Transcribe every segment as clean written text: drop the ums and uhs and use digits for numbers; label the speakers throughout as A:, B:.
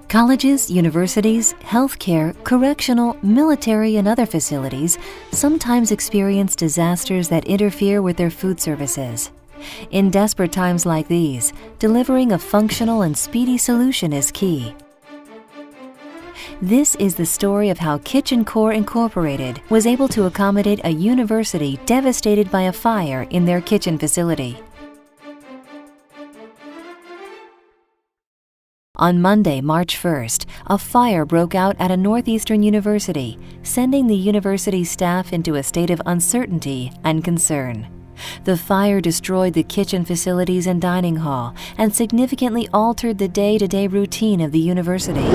A: Colleges, universities, healthcare, correctional, military, and other facilities sometimes experience disasters that interfere with their food services. In desperate times like these, delivering a functional and speedy solution is key. This is the story of how Kitchen Corps Incorporated was able to accommodate a university devastated by a fire in their kitchen facility. On Monday, March 1st, a fire broke out at a northeastern university, sending the university staff into a state of uncertainty and concern. The fire destroyed the kitchen facilities and dining hall and significantly altered the day-to-day routine of the university.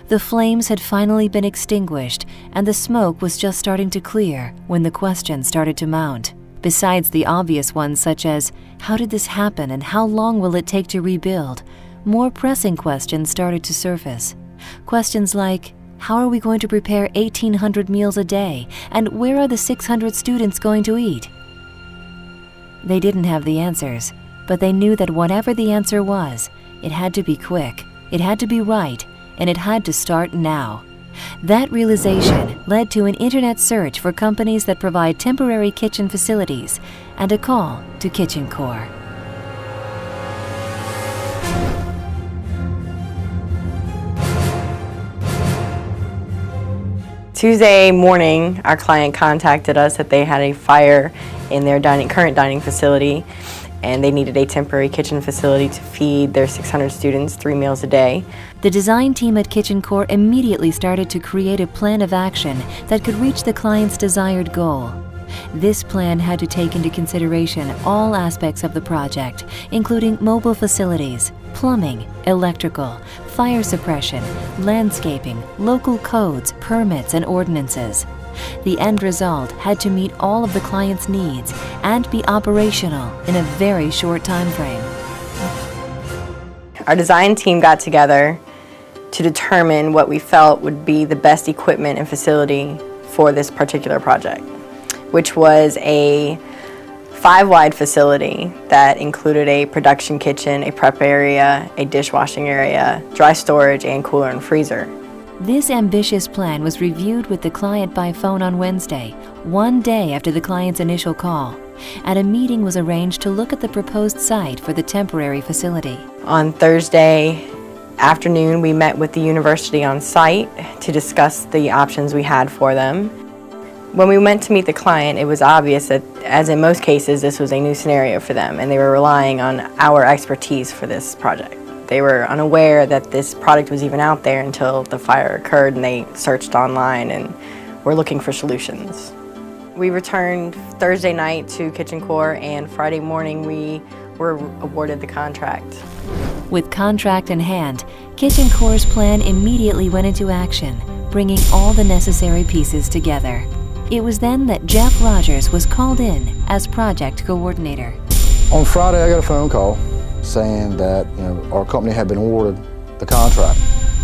A: The flames had finally been extinguished, and the smoke was just starting to clear when the questions started to mount. Besides the obvious ones such as, how did this happen and how long will it take to rebuild? More pressing questions started to surface. Questions like, how are we going to prepare 1,800 meals a day, and where are the 600 students going to eat? They didn't have the answers, but they knew that whatever the answer was, it had to be quick, it had to be right, and it had to start now. That realization led to an internet search for companies that provide temporary kitchen facilities and a call to Kitchen Corps.
B: Tuesday morning, our client contacted us that they had a fire in their current dining facility, and they needed a temporary kitchen facility to feed their 600 students 3 meals a day.
A: The design team at Kitchen Corps immediately started to create a plan of action that could reach the client's desired goal. This plan had to take into consideration all aspects of the project, including mobile facilities, plumbing, electrical, fire suppression, landscaping, local codes, permits, and ordinances. The end result had to meet all of the client's needs and be operational in a very short time frame.
B: Our design team got together to determine what we felt would be the best equipment and facility for this particular project, which was a 5-wide facility that included a production kitchen, a prep area, a dishwashing area, dry storage, and cooler and freezer.
A: This ambitious plan was reviewed with the client by phone on Wednesday, one day after the client's initial call, and a meeting was arranged to look at the proposed site for the temporary facility.
B: On Thursday afternoon, we met with the university on site to discuss the options we had for them. When we went to meet the client, it was obvious that, as in most cases, this was a new scenario for them, and they were relying on our expertise for this project. They were unaware that this product was even out there until the fire occurred, and they searched online and were looking for solutions. We returned Thursday night to Kitchen Corps, and Friday morning we were awarded the contract.
A: With contract in hand, Kitchen Corps' plan immediately went into action, bringing all the necessary pieces together. It was then that Jeff Rogers was called in as project coordinator.
C: On Friday, I got a phone call saying that our company had been awarded the contract.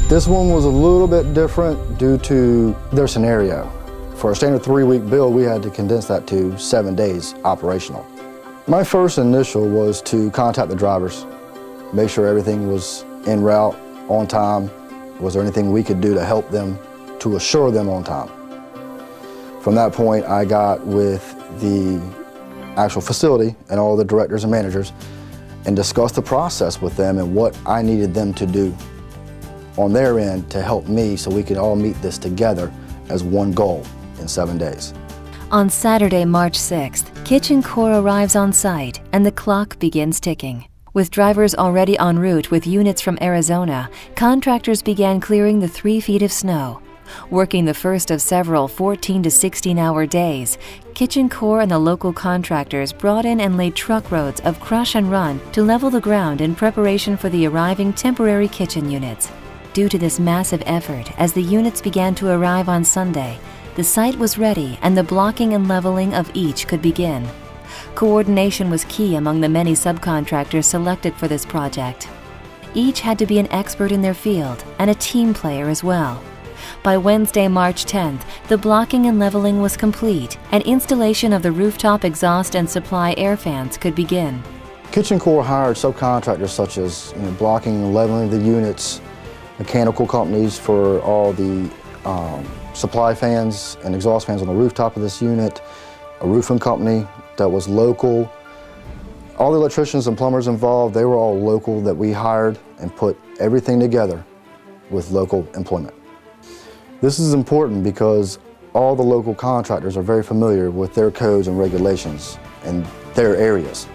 C: This one was a little bit different due to their scenario. For a standard 3-week build, we had to condense that to 7 days operational. My first initial was to contact the drivers, make sure everything was en route, on time. Was there anything we could do to help them, to assure them on time? From that point, I got with the actual facility and all the directors and managers and discussed the process with them and what I needed them to do on their end to help me so we could all meet this together as one goal in 7 days.
A: On Saturday, March 6th, Kitchen Corps arrives on site and the clock begins ticking. With drivers already en route with units from Arizona, contractors began clearing the 3 feet of snow. Working the first of several 14 to 16-hour days, Kitchen Corps and the local contractors brought in and laid truck roads of crush and run to level the ground in preparation for the arriving temporary kitchen units. Due to this massive effort, as the units began to arrive on Sunday, the site was ready and the blocking and leveling of each could begin. Coordination was key among the many subcontractors selected for this project. Each had to be an expert in their field and a team player as well. By Wednesday, March 10th, the blocking and leveling was complete, and installation of the rooftop exhaust and supply air fans could begin.
C: Kitchen Corps hired subcontractors such as blocking and leveling the units, mechanical companies for all the supply fans and exhaust fans on the rooftop of this unit, a roofing company that was local. All the electricians and plumbers involved, they were all local that we hired and put everything together with local employment. This is important because all the local contractors are very familiar with their codes and regulations in their areas.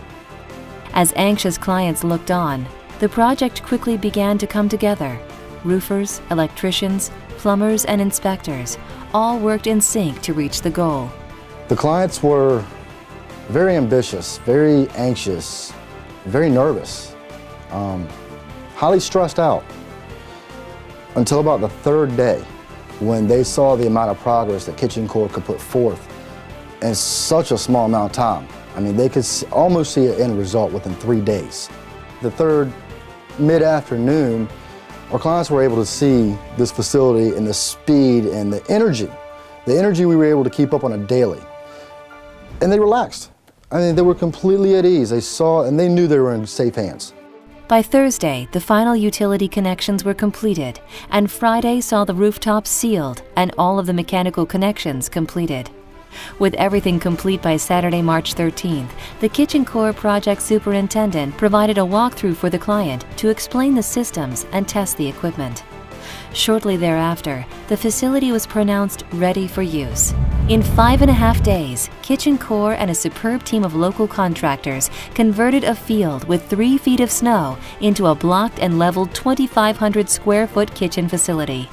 A: As anxious clients looked on, the project quickly began to come together. Roofers, electricians, plumbers, and inspectors all worked in sync to reach the goal.
C: The clients were very ambitious, very anxious, very nervous, highly stressed out until about the third day when they saw the amount of progress that Kitchen Core could put forth in such a small amount of time. I mean, they could almost see an end result within 3 days. The third mid-afternoon, our clients were able to see this facility and the speed and the energy we were able to keep up on a daily. And they relaxed. I mean, they were completely at ease. They saw and they knew they were in safe hands.
A: By Thursday, the final utility connections were completed, and Friday saw the rooftops sealed and all of the mechanical connections completed. With everything complete by Saturday, March 13th, the Kitchen Core project superintendent provided a walkthrough for the client to explain the systems and test the equipment. Shortly thereafter, the facility was pronounced ready for use. In 5.5 days, Kitchen Core and a superb team of local contractors converted a field with 3 feet of snow into a blocked and leveled 2,500 square foot kitchen facility.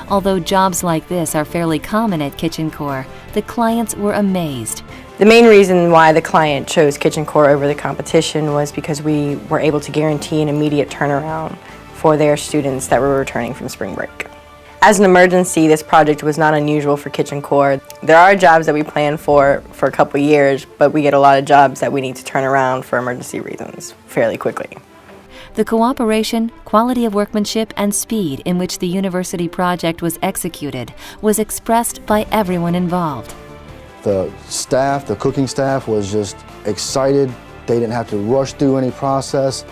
A: Although jobs like this are fairly common at Kitchen Core, the clients were amazed.
B: The main reason why the client chose Kitchen Core over the competition was because we were able to guarantee an immediate turnaround for their students that were returning from spring break. As an emergency, this project was not unusual for Kitchen Core. There are jobs that we plan for a couple years, but we get a lot of jobs that we need to turn around for emergency reasons fairly quickly.
A: The cooperation, quality of workmanship, and speed in which the university project was executed was expressed by everyone involved.
C: The staff, the cooking staff, was just excited. They didn't have to rush through any process.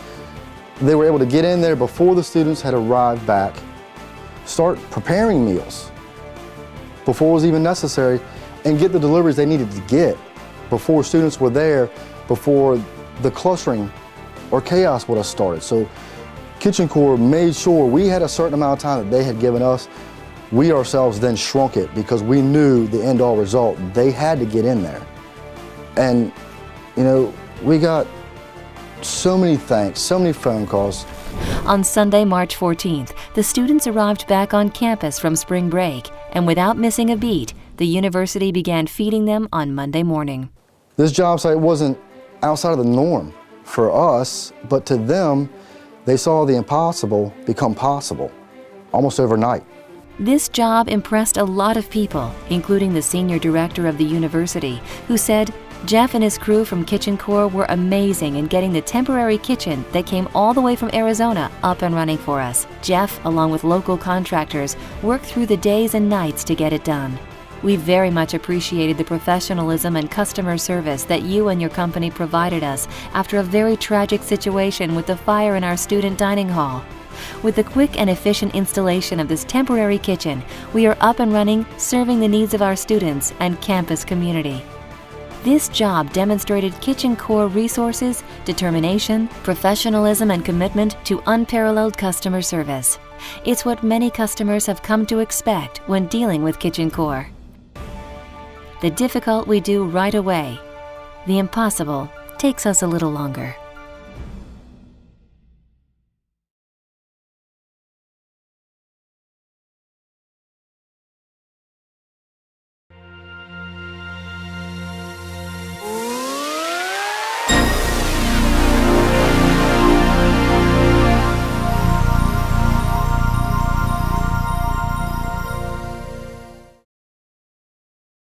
C: They were able to get in there before the students had arrived back, start preparing meals before it was even necessary, and get the deliveries they needed to get before students were there, before the clustering or chaos would have started. So Kitchen Core made sure we had a certain amount of time that they had given us. We ourselves then shrunk it because we knew the end-all result. They had to get in there. And, you know, we got so many thanks, so many phone calls.
A: On Sunday, March 14th, the students arrived back on campus from spring break, and without missing a beat, the university began feeding them on Monday morning.
C: This job site wasn't outside of the norm for us, but to them, they saw the impossible become possible almost overnight.
A: This job impressed a lot of people, including the senior director of the university, who said Jeff and his crew from Kitchen Core were amazing in getting the temporary kitchen that came all the way from Arizona up and running for us. Jeff, along with local contractors, worked through the days and nights to get it done. We very much appreciated the professionalism and customer service that you and your company provided us after a very tragic situation with the fire in our student dining hall. With the quick and efficient installation of this temporary kitchen, we are up and running, serving the needs of our students and campus community. This job demonstrated Kitchen Core resources, determination, professionalism, and commitment to unparalleled customer service. It's what many customers have come to expect when dealing with Kitchen Core. The difficult we do right away. The impossible takes us a little longer.